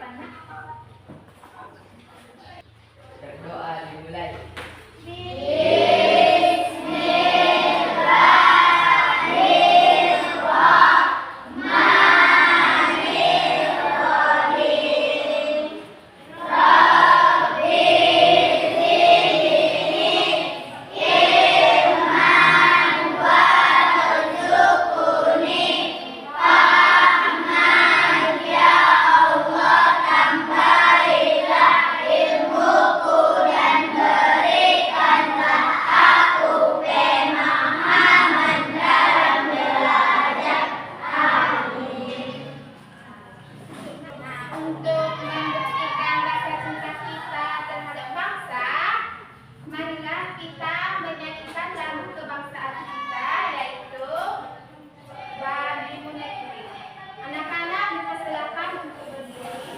anak-anak. Berdoa dimulai. Untuk membuktikan rasa cinta kita terhadap bangsa, marilah kita menyanyikan lagu kebangsaan kita, yaitu Badimu Negeri. Anak-anak dipersilakan untuk berdiri.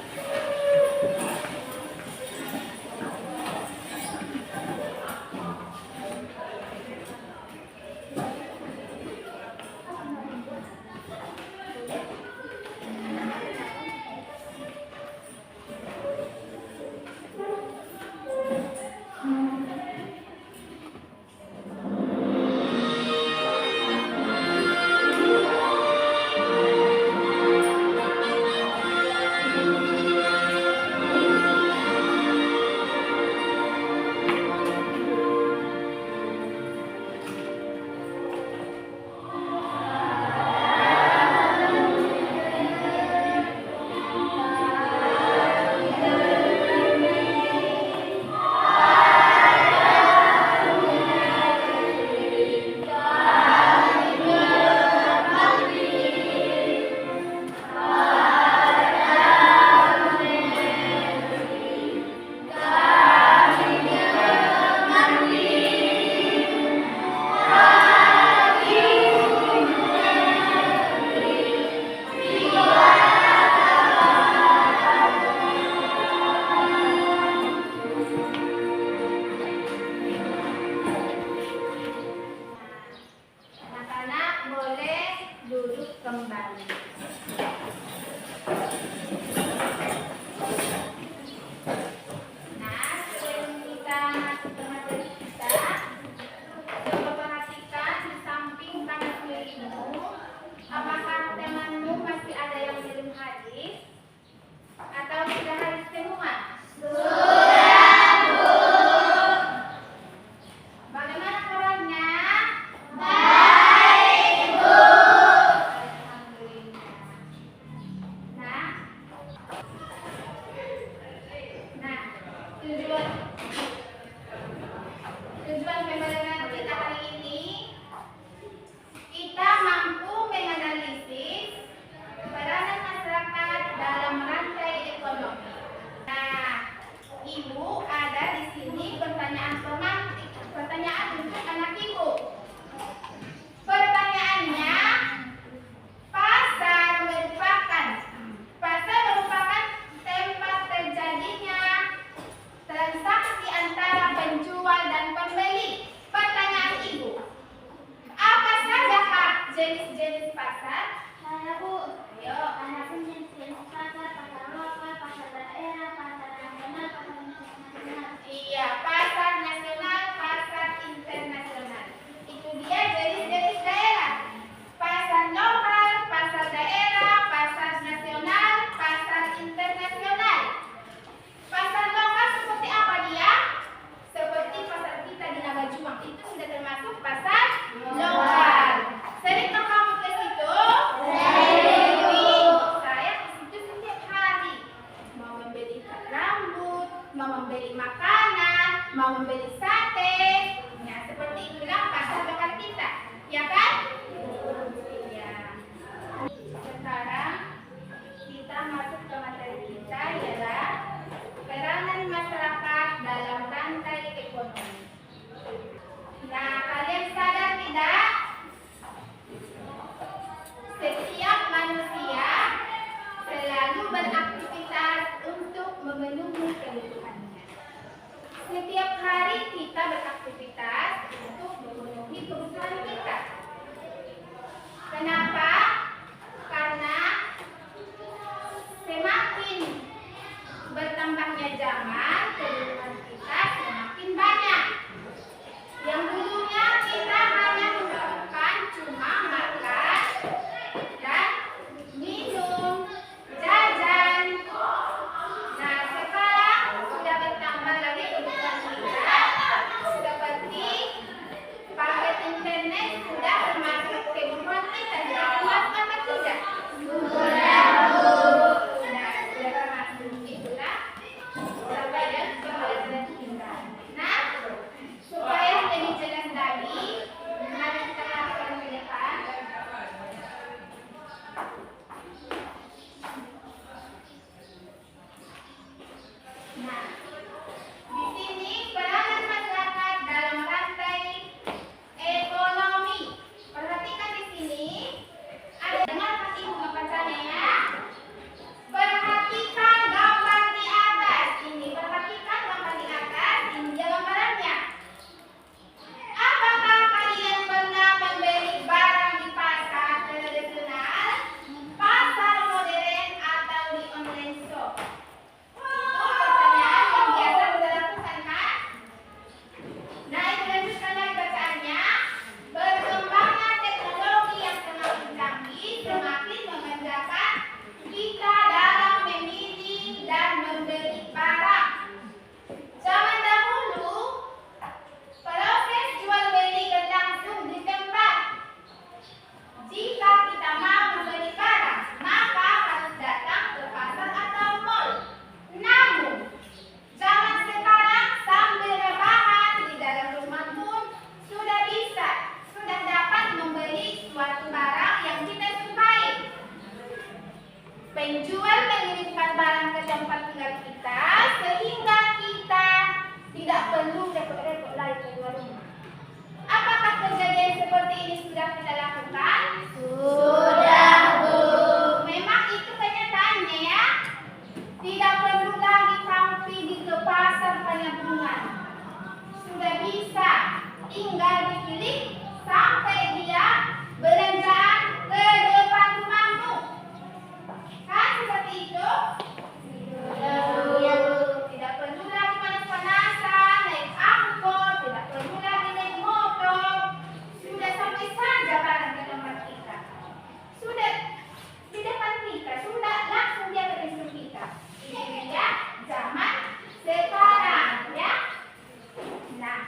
Anak-anak boleh duduk kembali. Nah, sebelum kita masuk ke materi kita, coba perhatikan di samping kanan kirimu, apakah temanmu masih ada yang belum hadir? Atau sudah hadir semua? Bagaimana kabarnya? Tujuan pembelajaran kita hari ini, kita mampu menganalisis peranan masyarakat dalam rantai ekonomi. Nah, Ibu ada di sini pertanyaan pemantik, pertanyaan untuk anak Ibu. Pertanyaannya, pasar merupakan tempat terjadinya transaksi antara penjual dan pembeli. Pertanyaan Ibu, apa saja jenis-jenis pasar? Bu, Ayo. ada jenis pasar, pasar lokal, pasar daerah, pasar nasional, pasar internasional. Iya, pasar nasional, pasar internasional. Itu dia jenis-jenis daerah. Pasar lokal, pasar daerah, pasar nasional, pasar internasional. Pasar lokal seperti apa dia? Seperti pasar kita di Naga Juang, itu sudah termasuk pasar lokal. Seringkah kamu ke situ? Saya ke situ setiap hari. Mau membeli rambut, mau membeli makanan, mau membeli sate. Nah, seperti itulah pasar lokal kita. Ya kan? Iya. Sekarang kita masuk ke materi kita, ialah peranan masyarakat dalam rantai ekonomi. Nah, kalian sadar tidak? Setiap manusia selalu beraktivitas untuk memenuhi kebutuhannya. Setiap hari kita beraktivitas untuk memenuhi kebutuhan kita. Kenapa? Karena semakin zaman, kebutuhan kita semakin banyak. Yang dulunya kita hanya membutuhkan cuma makan dan minum, jajan. Nah, sekarang sudah bertambah lagi kebutuhan kita, seperti paket internet sudah termasuk kebutuhan kita. Sudah termasuk apa tidak? Sudah termasuk. Itulah sampai dan pembelajaran kita. Nah, supaya lebih jelas lagi, mari kita lakukan ke depan. Nah, di sini peranan masyarakat dalam rantai ekonomi. Perhatikan di sini. Ada dengarkan ibu membacanya ya. Perhatikan gambar di atas. Ini perhatikan gambar di atas. Ini dia gambarannya. Apakah kalian pernah membeli barang di pasar tradisional, pasar modern, atau di online shop? Itu pertanyaan yang biasa kita lakukan kan? Nah, itu lanjutkan lagi bacaannya. Berkembangnya teknologi yang semakin canggih semakin memudahkan kita dalam memilih dan membeli barang. Zaman dahulu, proses jual beli berlangsung di tempat. Jika kita mau membeli barang, maka harus datang ke pasar atau mall. Namun, zaman sekarang sambil rebahan di dalam rumah pun sudah dapat membeli suatu barang yang kita sukai. Penjual mengirimkan barang ke tempat tinggal kita sehingga kita tidak perlu repot-repot lagi keluar rumah. Apakah kejadian seperti ini sudah kita lakukan? Sudah, Bu. Memang itu kenyataannya ya. Tidak perlu lagi kamu pergi ke pasar penampungan. Sudah bisa tinggal dipilih sampai dia belanjaan ke depan rumahmu. Kan seperti itu? Tidak perlu lagi panas-panasan, naik angkot, tidak perlu lagi naik motor. Sudah sampai saja barang di tempat kita. Sudah di depan kita, sudah langsung dia ke pintu kita. Ini dia zaman sekarang ya. Nah,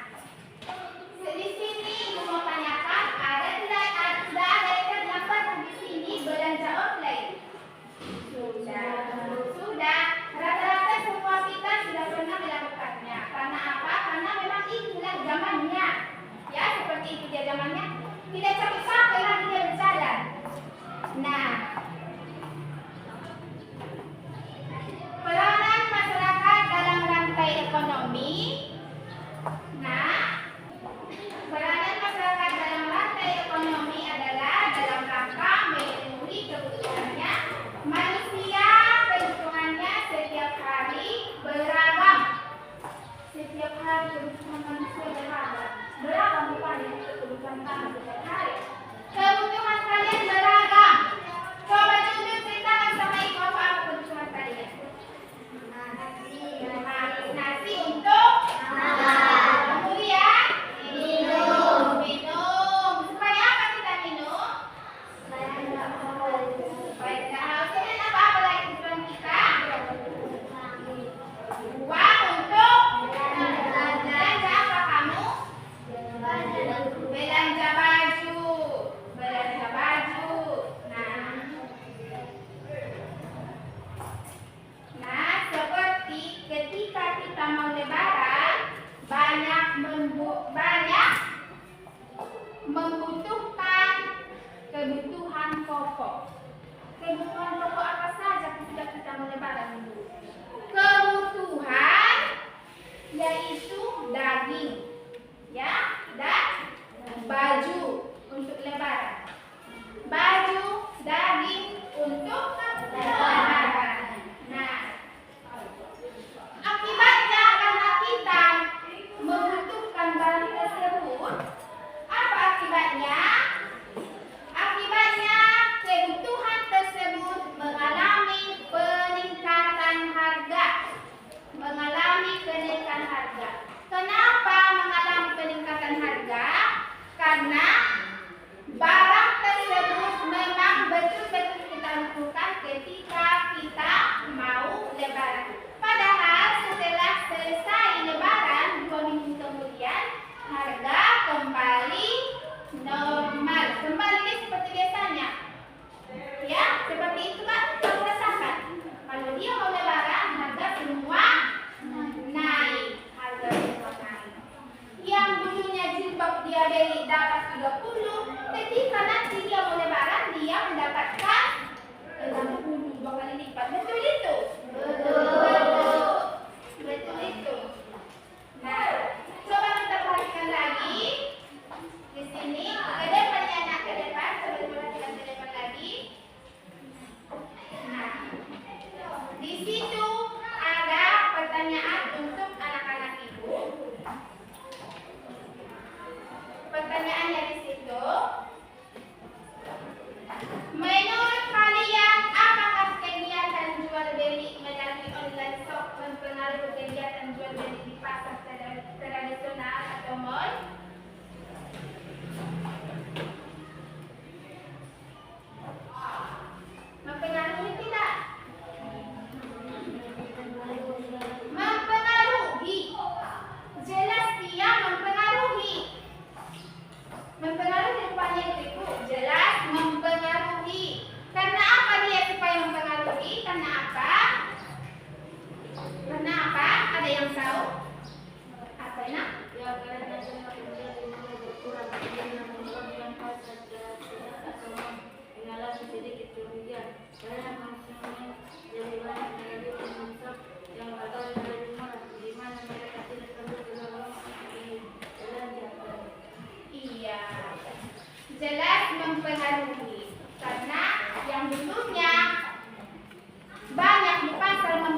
di sini ibu mau tanyakan, sudah ada yang gambar di sini belanja online? Sudah. Rata-rata semua kita sudah pernah melakukannya. Karena apa? Karena memang itulah zamannya. Ya, seperti itu dia zamannya. Tidak capek-capek lagi dia berjalan. Nah, peranan masyarakat dalam rantai ekonomi. Nah, peranan masyarakat dalam rantai ekonomi adalah dalam rangka memenuhi kebutuhannya manusia. Kebutuhannya setiap hari beragam. Setiap hari kebutuhan manusia beragam. Beragam bukan kebutuhan kami setiap hari. Kebutuhan kalian beragam.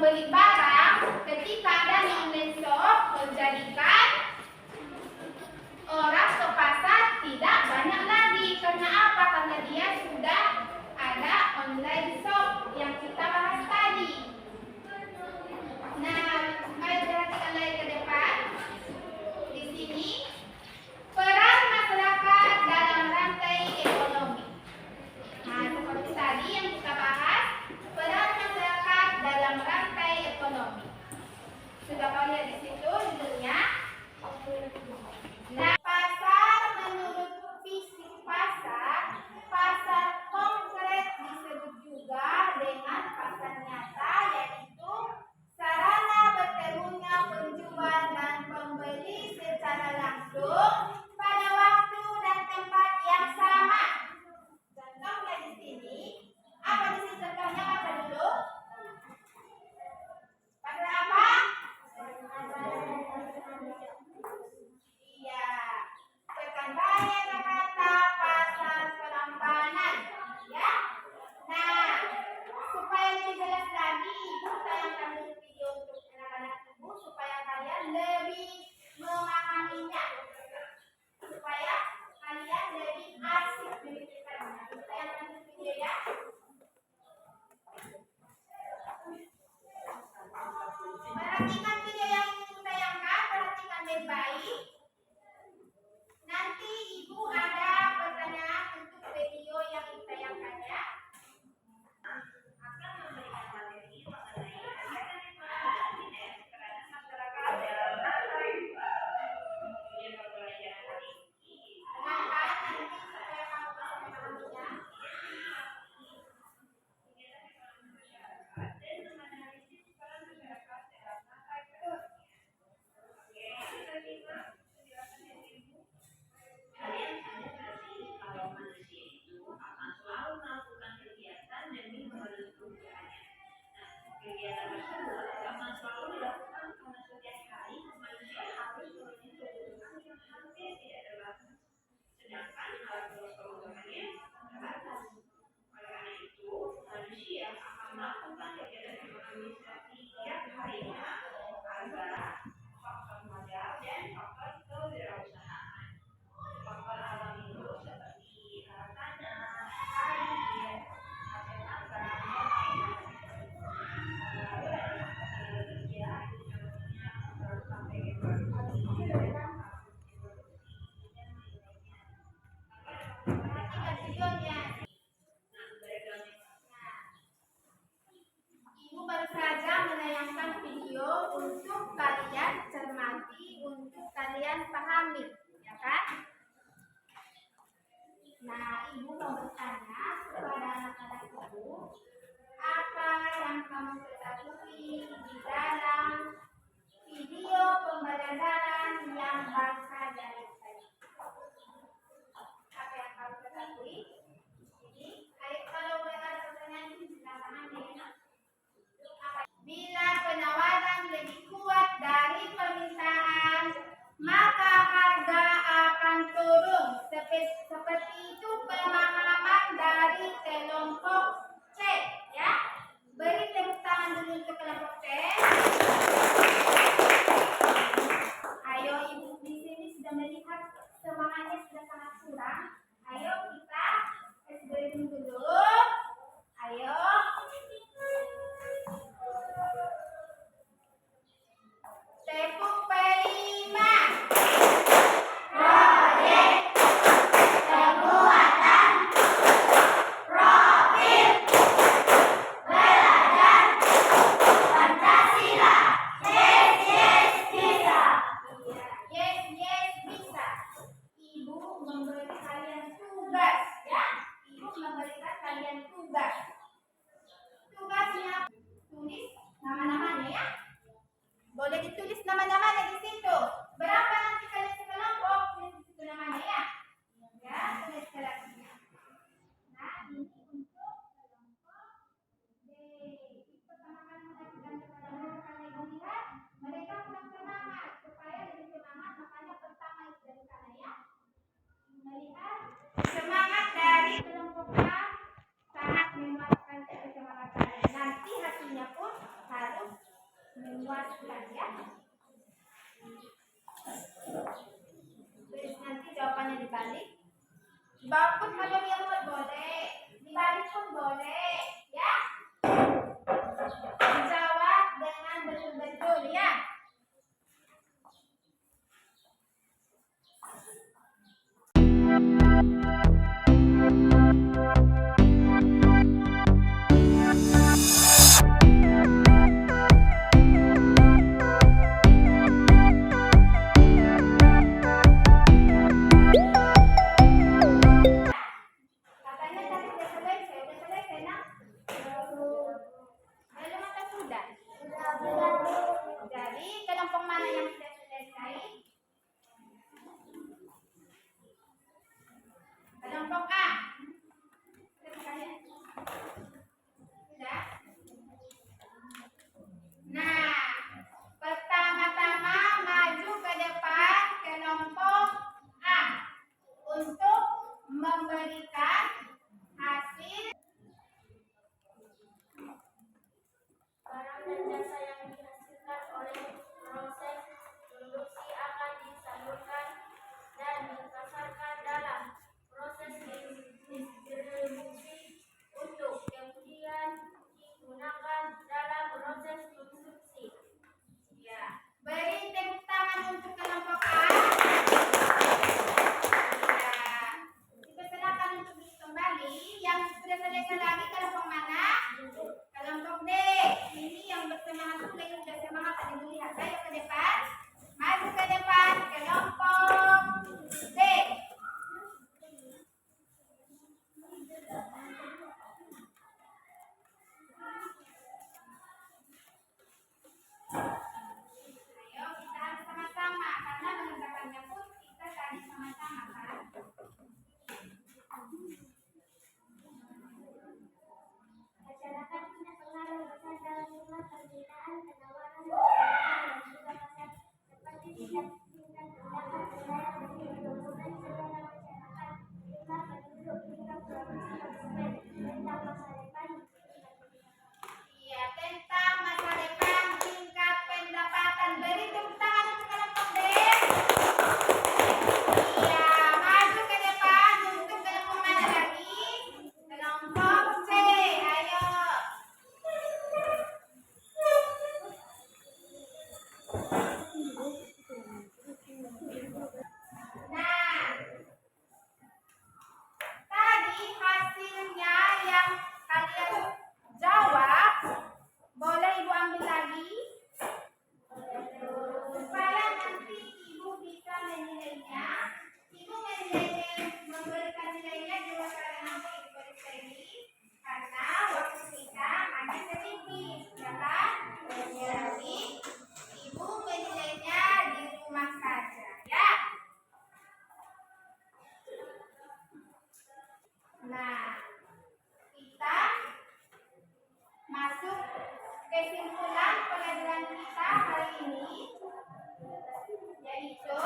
membeli barang ketika ada online shop menjadikan orang ke pasar tidak banyak lagi. Karena apa? Karena dia sudah ada online shop yang kita bahas tadi. Nah, mari perhatikan lagi ke depan. Di sini peran masyarakat dalam rantai ekonomi. Nah, seperti tadi yang kita bahas, peran masyarakat dalam rantai ekonomi. Sudah kau lihat di situ judulnya. Nah, pasar menurut fisik pasar, pasar konkret disebut juga dengan pasar nyata, yaitu sarana bertemunya penjual dan pembeli secara langsung pada waktu dan tempat yang sama. Contohnya di sini, apa di sini contohnya apa dulu? Pasar apa? Iya, Pekanbayan Jakarta, pasar Perambanan, ya. Nah, supaya lebih jelas lagi, ibu tayangkan dulu video untuk anak-anak ibu supaya kalian lebih memahaminya, supaya kalian lebih asik memikirkannya. Ibu tayangkan dulu video ya. Perhatikan video yang ibu tayangkan, perhatikan baik-baik. Nanti ibu ada pertanyaan untuk video yang ditayangkan ya. Akan memberikan materi mengenai kegiatan dinas terhadap masyarakat dalam rantai kemudian pembelajaran hari ini. Dengarkan nanti supaya kamu bisa memahaminya. Dan menganalisis peran masyarakat dalam rantai ekonomi. Oke, kita simak penjelasan dari ibu. Kalian sadar gak sih kalau manusia itu akan selalu melakukan kegiatan demi memenuhi kebutuhannya. Nah, kegiatan tersebut akan selalu dilakukan karena setiap hari manusia harus memenuhi kebutuhan yang hampir tidak terbatas. Sedangkan kalau kebutuhannya terbatas. Oleh karena itu, manusia akan melakukan kegiatan ekonomi setiap harinya agar faktor modal dan faktor kewirausahaan. Faktor alam itu seperti tanah, air, hasil tambang, lalu ada faktor kerja, contohnya sampai ekonomi, Perhatikan videonya. nah background Ibu baru saja menayangkan video untuk kalian cermati, untuk kalian pahami, ya kan? Nah, ibu mau bertanya kepada anak-anak ibu, apa yang kamu ketahui di dalam video pembelajaran yang bangsa dari tadi? Apa yang kamu ketahui? Ini, ayo kalau ada pertanyaan ini silakan ya. Bila penawaran lebih kuat dari permintaan, maka harga akan turun. Seperti itu pemahaman dari kelompok C, ya. Beri tepuk tangan dulu untuk kelompok C. Ayo, ibu di sini sudah melihat semangatnya sudah sangat kurang. Ayo kita beri dulu. Ayo. Tepuk kelima. Proyek temuan memuaskan ya. Terus nanti jawabannya dibalik. Dibalik pun kalau yang boleh, dibalik pun boleh ya. Dijawab dengan betul-betul ya. Katanya tadi udah selesai nak? Belum atau sudah? Jadi kelompok mana yang sudah selesai? Kelompok A. Sudah? Nah, pertama-tama maju ke depan kelompok A untuk memberikan hasil Barang dan jasa yang dihasilkan oleh proses produksi akan disalurkan dan dipasarkan dalam proses distribusi untuk kemudian digunakan dalam proses konsumsi. ya. Beri tepuk tangan untuk kelompok A. Ya. Dipersilakan untuk duduk kembali. Yang sudah selesai lagi kelompok mana? Kelompok D. Ini yang bersemangat dulu, yang sudah semangat tadi melihat. Ayo ke depan. Maju ke depan kelompok D. Ayo kita harus sama-sama karena mengerjakannya pun kita tadi sama-sama kan. Masyarakat punya pengaruh besar dalam jumlah permintaan, penawaran, dan juga pasar seperti tingkat pendapatan wilayah hasil dokumen selera masyarakat, jumlah penduduk, tingkat produksi konsumen, tentang masa depan. Iya, tentang masa depan tingkat pendapatan. Beri tepuk tangan untuk kelompok D. Iya, maju ke depan untuk kelompok mana lagi? Kelompok C. Ayo. Nah, tadi hasilnya yang kalian jawab, boleh Ibu ambil lagi supaya nanti Ibu bisa menilainya. Ibu memberikan nilainya juga karena nanti Ibu periksa ini karena waktu kita hanya sedikit, ya kan? Jadi Ibu menilainya di rumah saja, ya. Nah, kita masuk kesimpulan pelajaran kita hari ini, yaitu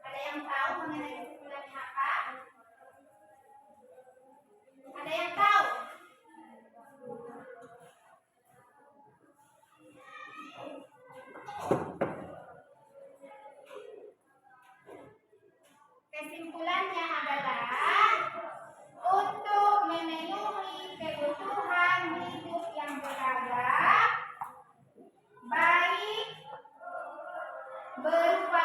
ada yang tahu mengenai kesimpulannya apa? Ada yang tahu? Kesimpulannya adalah untuk memenuhi kebutuhan hidup yang beragam, baik berupa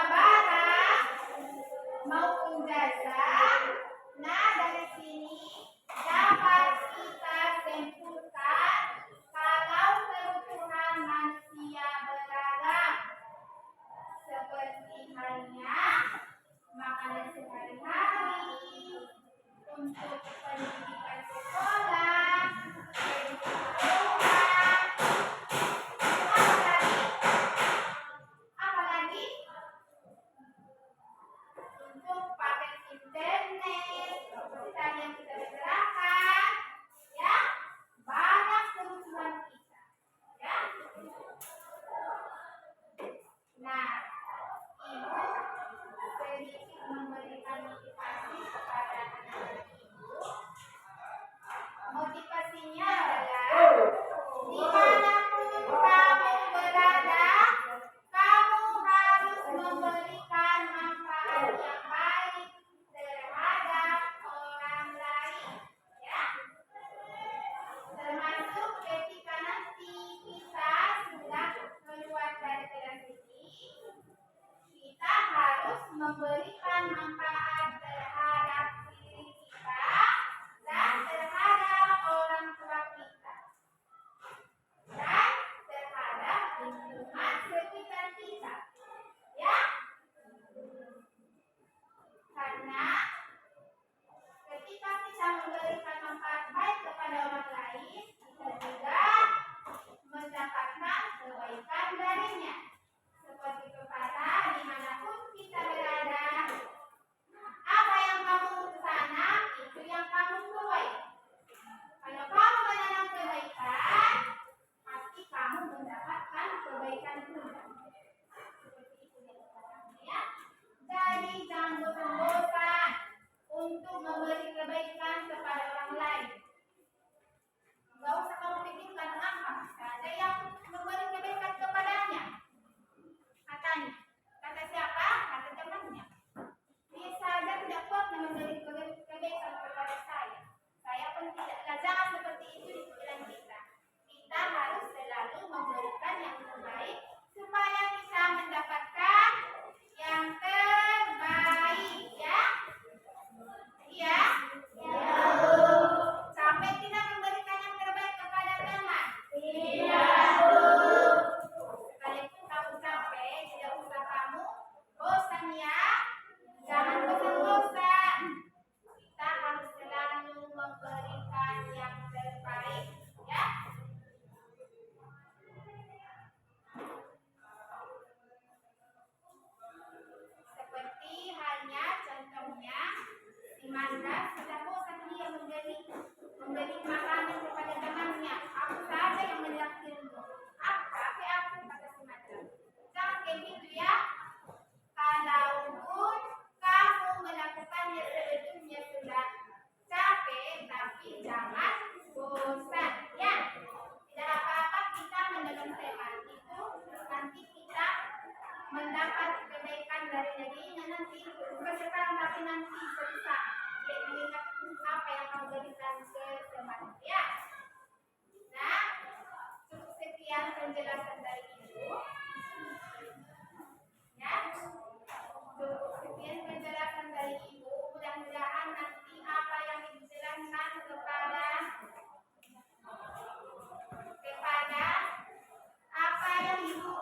mendapat kebaikan dari negerinya nanti, bukan sekarang tapi nanti bisa dia mengingat apa yang kamu berikan ke teman ya. Nah, cukup sekian penjelasan dari ibu. Ya, cukup sekian penjelasan dari ibu. Mudah-mudahan nanti apa yang ibu jelaskan kepada apa yang ibu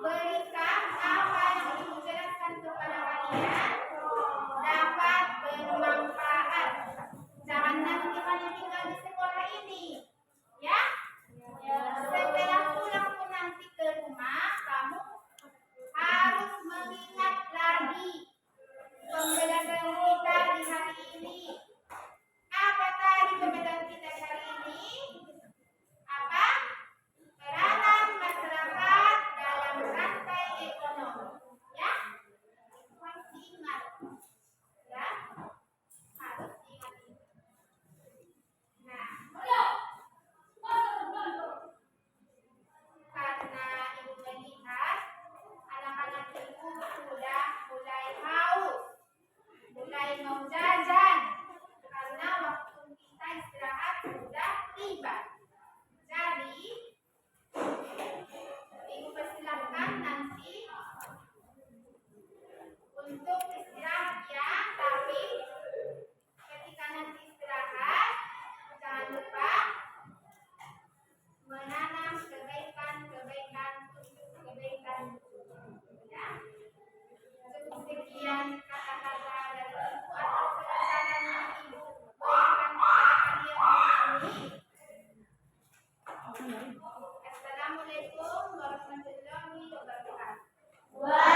berikan, apa yang ibu jelaskan kepada kalian dapat bermanfaat. Jangan nanti hanya tinggal di sekolah ini, ya. Setelah pulang pun nanti ke rumah, kamu harus mengingat lagi pembelajaran kita di hari ini. Apa tadi pembelajaran kita di hari ini? Apa? Peranan masyarakat dalam rantai ekonomi, ya. Harus diingat, ya. Harus diingat. Nah, karena ibu melihat anak-anak ibu sudah mulai haus, mulai mau jajan, karena waktu kita istirahat sudah tiba. Jadi, ibu persilahkan nanti untuk istirahat ya, tapi ketika nanti istirahat, jangan lupa menanam kebaikan untuk kebaikan ya. Cukup sekian kata-kata dari ibu atas pelajaran yang ibu berikan kepada kalian hari ini. Assalamualaikum warahmatullahi wabarakatuh.